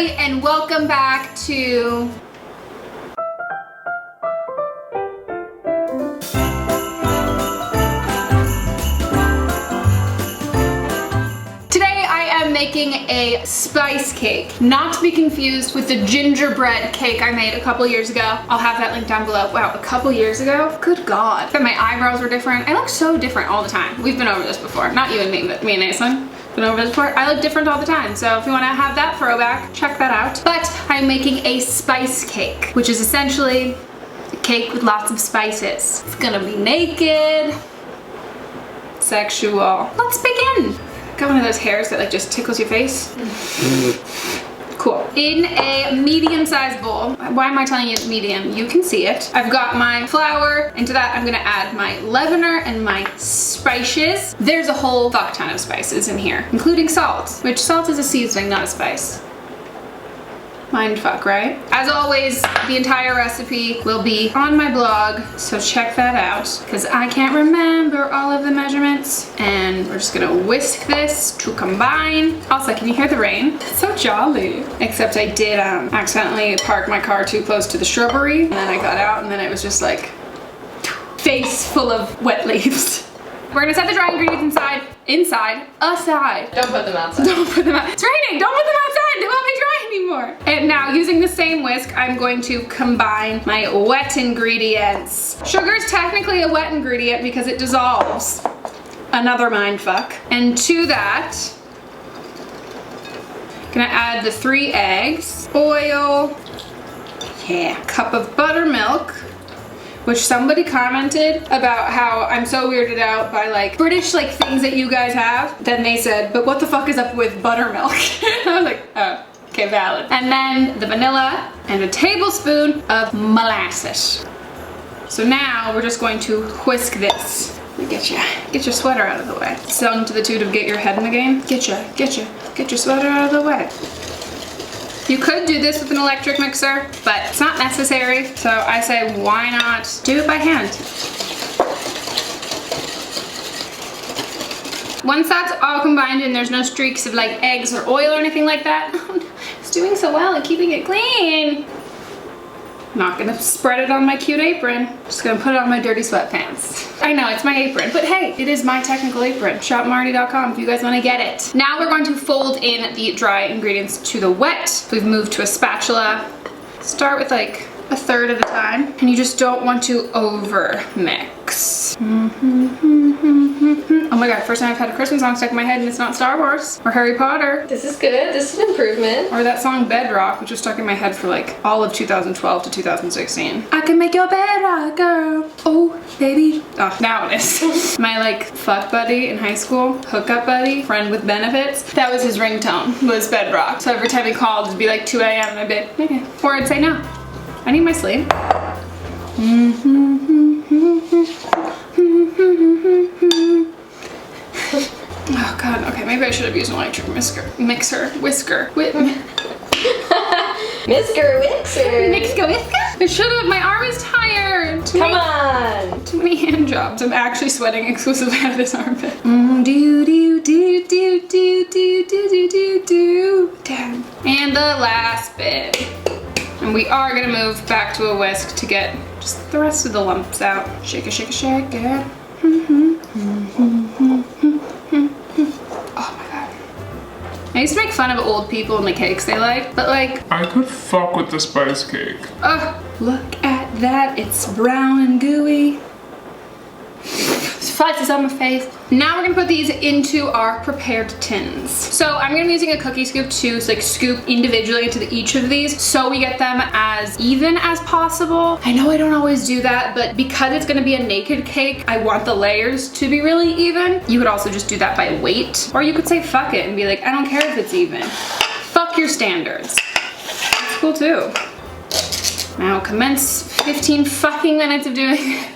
everybody, and welcome back to making a spice cake, not to be confused with the gingerbread cake I made a couple years ago. I'll have that link down below. Wow, a couple years ago? Good God. But my eyebrows were different. I look so different all the time. We've been over this before. Not you and me, but me and Aislinn. Been over this before. I look different all the time, so if you want to have that throwback, check that out. But I'm making a spice cake, which is essentially a cake with lots of spices. It's gonna be naked, sexual. Let's begin. Got one of those hairs that like just tickles your face. Cool. In a medium-sized bowl. Why am I telling you it's medium? You can see it. I've got my flour. Into that, I'm gonna add my leavener and my spices. There's a whole fuck ton of spices in here, including salt, which salt is a seasoning, not a spice. Mindfuck, right? As always, the entire recipe will be on my blog, so check that out, because I can't remember all of the measurements. And we're just gonna whisk this to combine. Also, can you hear the rain? It's so jolly. Except I did accidentally park my car too close to the shrubbery, and then I got out, and then it was just like face full of wet leaves. We're gonna set the dry ingredients aside. Don't put them outside. Don't put them out. It's raining, don't put them outside. They won't be dry anymore. And now, using the same whisk, I'm going to combine my wet ingredients. Sugar is technically a wet ingredient because it dissolves. Another mindfuck. And to that, gonna add the 3 eggs, oil, cup of buttermilk, which somebody commented about how I'm so weirded out by like British like things that you guys have. Then they said, but what the fuck is up with buttermilk? I was like, oh, okay, valid. And then the vanilla and a tablespoon of molasses. So now we're just going to whisk this. Get your sweater out of the way. Sung to the tune of get your head in the game. Get your sweater out of the way. You could do this with an electric mixer, but it's not necessary. So I say, why not do it by hand? Once that's all combined and there's no streaks of like eggs or oil or anything like that, it's doing so well at keeping it clean. Not gonna spread it on my cute apron. Just gonna put it on my dirty sweatpants. I know, it's my apron, but hey, it is my technical apron. ShopMartie.com if you guys wanna get it. Now we're going to fold in the dry ingredients to the wet. We've moved to a spatula. Start with like a third at a time, and you just don't want to over mix. Oh my god, first time I've had a Christmas song stuck in my head and it's not Star Wars or Harry Potter. This is good, this is an improvement. Or that song Bedrock, which was stuck in my head for like all of 2012 to 2016. I can make your bed rock, girl. Oh, baby. Oh, now it is. My like fuck buddy in high school, hookup buddy, friend with benefits, that was his ringtone, was Bedrock. So every time he called, it'd be like 2 a.m. and I'd be like, okay. Or I'd say no. I need my sleep. Oh god, okay, maybe I should have used an electric whisker. Mixer Whisker. I should have, my arm is tired. Come on. Too many hand jobs. I'm actually sweating exclusively out of this armpit. Damn. And the last bit. And we are gonna move back to a whisk to get just the rest of the lumps out. Shake it, shake it, shake it. Oh my god. I used to make fun of old people and the cakes they like, but like, I could fuck with the spice cake. Look at that, it's brown and gooey. Spices on my face. Now we're gonna put these into our prepared tins. So I'm gonna be using a cookie scoop to like scoop individually into each of these so we get them as even as possible. I know I don't always do that, but because it's gonna be a naked cake, I want the layers to be really even. You could also just do that by weight, or you could say fuck it and be like, I don't care if it's even. Fuck your standards. That's cool too. Now commence 15 fucking minutes of doing this.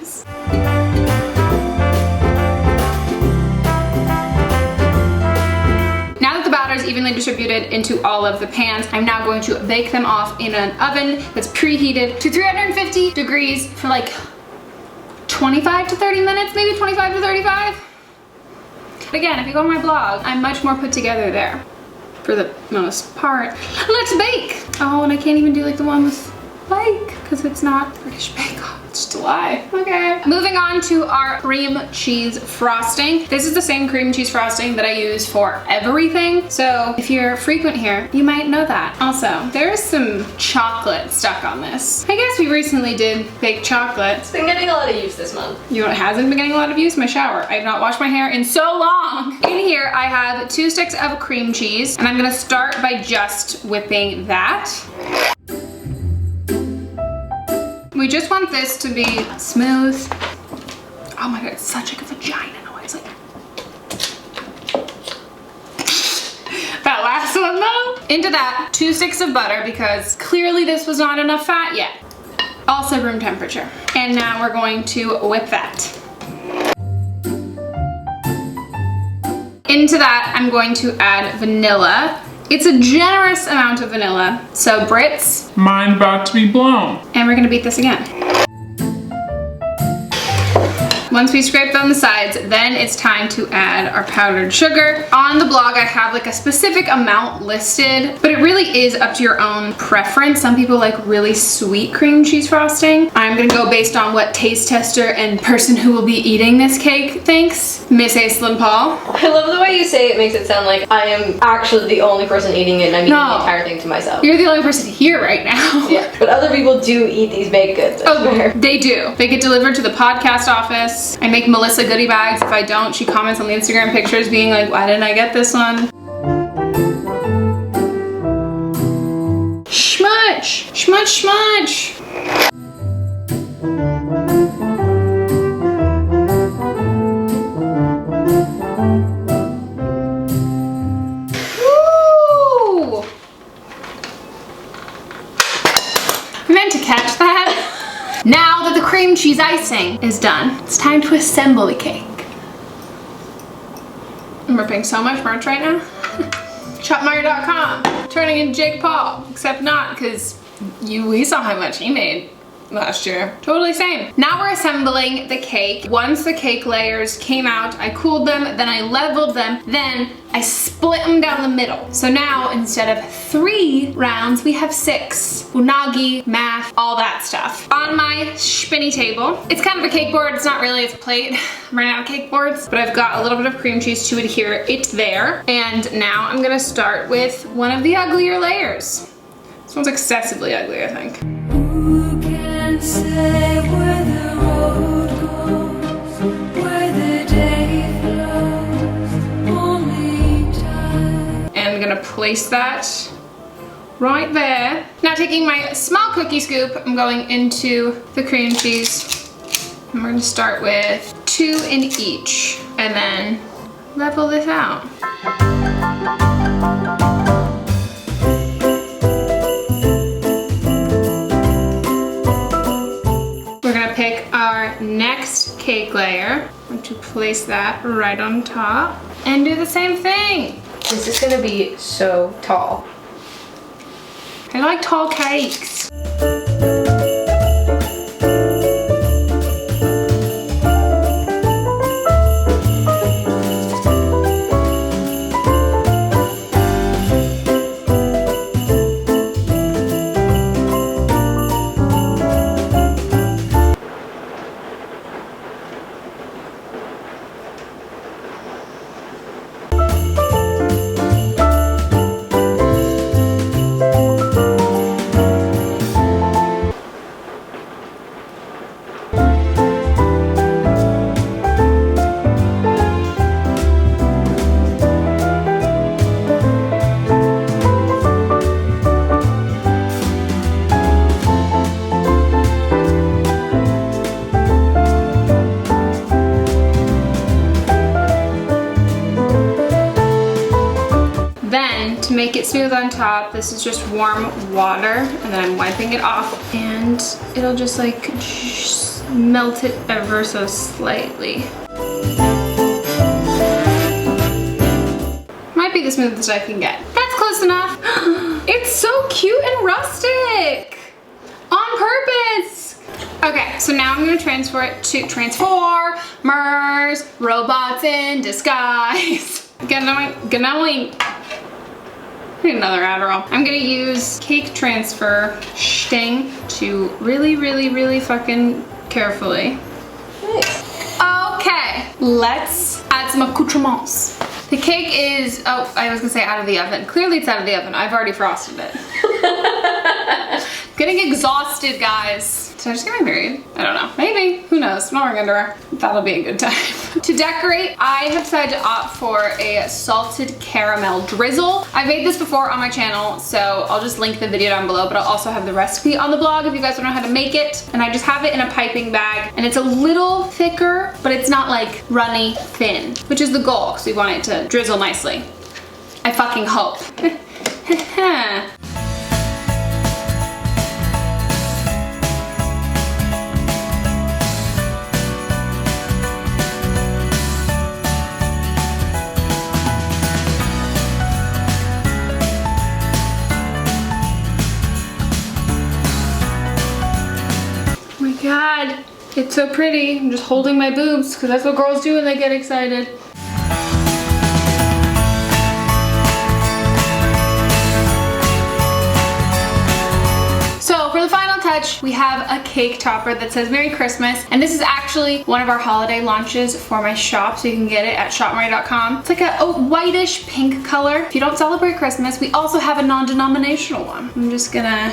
Evenly distributed into all of the pans. I'm now going to bake them off in an oven that's preheated to 350 degrees for like 25 to 30 minutes, maybe 25 to 35. Again, if you go on my blog, I'm much more put together there. for the most part. Let's bake. Oh, and I can't even do like the one with bake because it's not British Bake Off. It's just a lie. Okay. Moving on to our cream cheese frosting. This is the same cream cheese frosting that I use for everything. So if you're frequent here, you might know that. Also, there's some chocolate stuck on this. I guess we recently did baked chocolate. It's been getting a lot of use this month. You know what hasn't been getting a lot of use? My shower. I have not washed my hair in so long. In here, I have 2 sticks of cream cheese, and I'm gonna start by just whipping that. We just want this to be smooth. Oh my god, it's such like a vagina noise. Like that last one though. Into that, 2 sticks of butter because clearly this was not enough fat yet. Also room temperature. And now we're going to whip that. Into that, I'm going to add vanilla. It's a generous amount of vanilla. So Brits. Mind about to be blown. And we're gonna beat this again. Once we scrape on the sides, then it's time to add our powdered sugar. On the blog, I have like a specific amount listed, but it really is up to your own preference. Some people like really sweet cream cheese frosting. I'm gonna go based on what taste tester and person who will be eating this cake thinks. Miss Aislinn Paul. I love the way you say it. Makes it sound like I am actually the only person eating it and I'm eating the entire thing to myself. You're the only person here right now. Yeah, but other people do eat these baked goods. I swear. They do. They get delivered to the podcast office. I make Melissa goodie bags. If I don't, she comments on the Instagram pictures being like, why didn't I get this one? Schmutch! Schmutch, schmutch! Woo! I meant to catch that. Now that the cream cheese icing is done, it's time to assemble the cake. I'm ripping so much merch right now. Shopmeyer.com, turning into Jake Paul, except not because we saw how much he made last year. Totally same. Now we're assembling the cake. Once the cake layers came out, I cooled them, then I leveled them, then I split them down the middle. So now instead of 3 rounds, we have 6. Unagi, math, all that stuff. On my spinny table, it's kind of a cake board. It's not really, it's a plate. I'm running out of cake boards, but I've got a little bit of cream cheese to adhere it there. And now I'm gonna start with one of the uglier layers. This one's excessively ugly, I think. Who can say where the road goes, where the day flows, only time. And I'm gonna place that right there. Now taking my small cookie scoop, I'm going into the cream cheese. And we're gonna start with 2 in each and then level this out. Pick our next cake layer. I'm going to place that right on top and do the same thing. This is gonna be so tall. I like tall cakes. To make it smooth on top, this is just warm water, and then I'm wiping it off, and it'll just like melt it ever so slightly. Might be the smoothest I can get. That's close enough. It's so cute and rustic. On purpose. Okay, so now I'm gonna transfer it to Transformers, robots in disguise. Going. I need another Adderall. I'm gonna use cake transfer sting to really fucking carefully. Nice. Okay, let's add some accoutrements. The cake is, oh, I was gonna say out of the oven. Clearly it's out of the oven. I've already frosted it. Getting exhausted, guys. Did I just get married? I don't know. Maybe. Who knows? I'm not wearing underwear. That'll be a good time. To decorate, I have decided to opt for a salted caramel drizzle. I've made this before on my channel, so I'll just link the video down below, but I'll also have the recipe on the blog if you guys don't know how to make it. And I just have it in a piping bag, and it's a little thicker, but it's not like runny thin, which is the goal, because we want it to drizzle nicely. I fucking hope. God, it's so pretty. I'm just holding my boobs because that's what girls do when they get excited. So for the final touch, we have a cake topper that says Merry Christmas. And this is actually one of our holiday launches for my shop, so you can get it at shopmartie.com. It's like a whitish pink color. If you don't celebrate Christmas, we also have a non-denominational one. I'm just gonna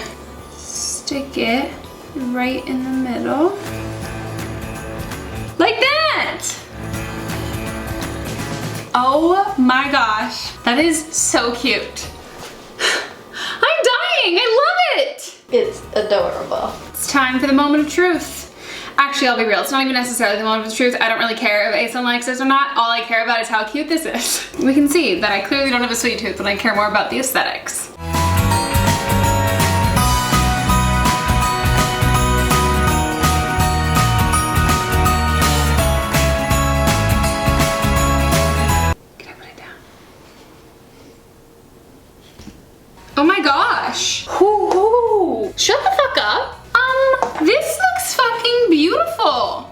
stick it right in the middle. Like that! Oh my gosh, that is so cute. I'm dying, I love it! It's adorable. It's time for the moment of truth. Actually, I'll be real, it's not even necessarily the moment of truth. I don't really care if Asen likes this or not. All I care about is how cute this is. We can see that I clearly don't have a sweet tooth, and I care more about the aesthetics. Oh my gosh. Ooh. Shut the fuck up. This looks fucking beautiful.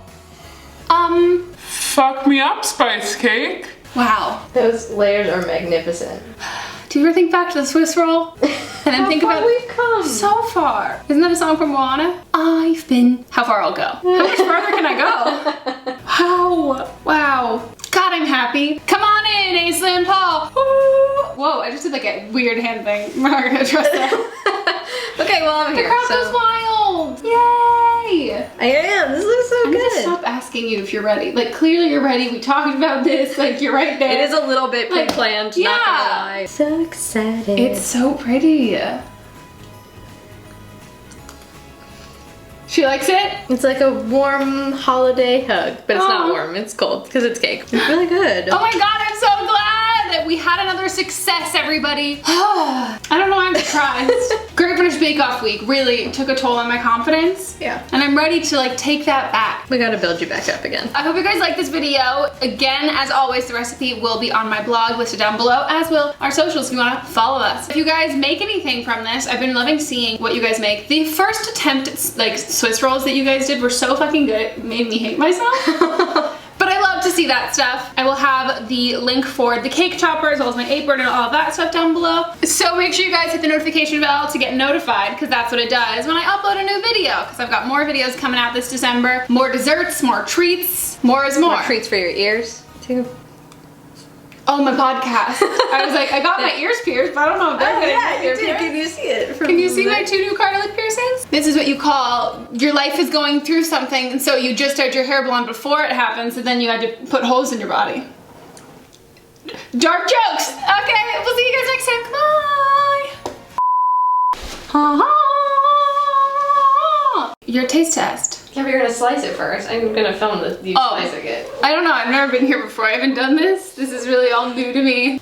Fuck me up, spice cake. Wow. Those layers are magnificent. Do you ever think back to the Swiss roll? And then think about we've come. So far. Isn't that a song from Moana? I've been. How far I'll go. How much farther can I go? Wow. Wow. God, I'm happy. Come on in, Aisling and Paul. Woo. Whoa, I just did like a weird hand thing. I'm not gonna trust that. Okay, well, I'm here. The crowd goes wild. Yay. I am. This looks so I'm good. gonna stop asking you if you're ready. Like, clearly you're ready. We talked about this. Like, you're right there. It is a little bit like, pre-planned, yeah. not gonna lie. So excited. It's so pretty. She likes it? It's like a warm holiday hug, but it's not warm, it's cold because it's cake. It's really good. Oh my god, I'm so glad that we had another success, everybody. I don't know, I'm surprised. Great British Bake Off week really took a toll on my confidence. Yeah. And I'm ready to like take that back. We gotta build you back up again. I hope you guys like this video. Again, as always, the recipe will be on my blog listed down below, as will our socials if you wanna follow us. If you guys make anything from this, I've been loving seeing what you guys make. The first attempt at like Swiss rolls that you guys did were so fucking good, it made me hate myself. But I love to see that stuff. I will have the link for the cake topper as well as my apron and all of that stuff down below. So make sure you guys hit the notification bell to get notified, because that's what it does when I upload a new video, because I've got more videos coming out this December. More desserts, more treats, more is more. More treats for your ears, too. Oh, my podcast. I was like, I got my ears pierced, but I don't know if they're getting my ears pierced. Can you see it? Can you see my 2 new cartilage piercings? This is what you call your life is going through something, and so you just dyed your hair blonde before it happens, and then you had to put holes in your body. Dark jokes! Okay, we'll see you guys next time. Bye! Your taste test. Yeah, but you're gonna slice it first. I'm gonna film you slicing it. I don't know, I've never been here before. I haven't done this. This is really all new to me.